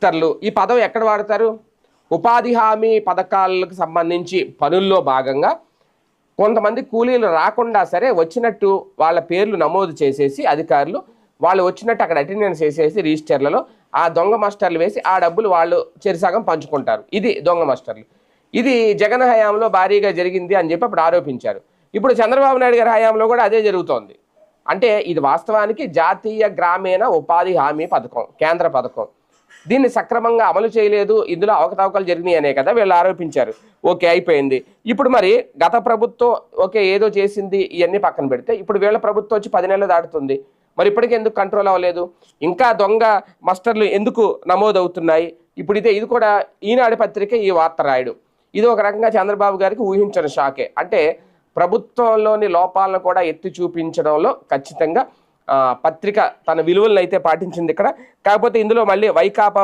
మాస్టర్లు ఈ పదం ఎక్కడ వాడతారు? ఉపాధి హామీ పథకాలకు సంబంధించి పనుల్లో భాగంగా కొంతమంది కూలీలు రాకుండా సరే వచ్చినట్టు వాళ్ళ పేర్లు నమోదు చేసేసి అధికారులు వాళ్ళు వచ్చినట్టు అక్కడ అటెండెన్స్ వేసేసి రిజిస్టర్లలో ఆ దొంగ మాస్టర్లు వేసి ఆ డబ్బులు వాళ్ళు చెరిసగం పంచుకుంటారు. ఇది దొంగ మాస్టర్లు. ఇది జగన్ హయాంలో భారీగా జరిగింది అని చెప్పి అప్పుడు ఆరోపించారు. ఇప్పుడు చంద్రబాబు నాయుడు గారి హయాంలో కూడా అదే జరుగుతోంది. అంటే ఇది వాస్తవానికి జాతీయ గ్రామీణ ఉపాధి హామీ పథకం, కేంద్ర పథకం. దీన్ని సక్రమంగా అమలు చేయలేదు, ఇందులో అవకతవకలు జరిగినాయి అనే కదా వీళ్ళు ఆరోపించారు. ఓకే, అయిపోయింది. ఇప్పుడు మరి గత ప్రభుత్వం ఓకే ఏదో చేసింది, ఇవన్నీ పక్కన పెడితే ఇప్పుడు వీళ్ళ ప్రభుత్వం వచ్చి 10 నెలలు దాటుతుంది. మరి ఇప్పటికీ ఎందుకు కంట్రోల్ అవ్వలేదు? ఇంకా దొంగ మాస్టర్లు ఎందుకు నమోదవుతున్నాయి? ఇప్పుడు ఇది కూడా ఈనాడు పత్రిక ఈ వార్త రాయడం, ఇది ఒక రకంగా చంద్రబాబు గారికి ఊహించని షాకే. అంటే ప్రభుత్వంలోని లోపాలను కూడా ఎత్తి చూపించడంలో ఖచ్చితంగా పత్రిక తన విలువలను అయితే పాటించింది ఇక్కడ. కాకపోతే ఇందులో మళ్ళీ వైకాపా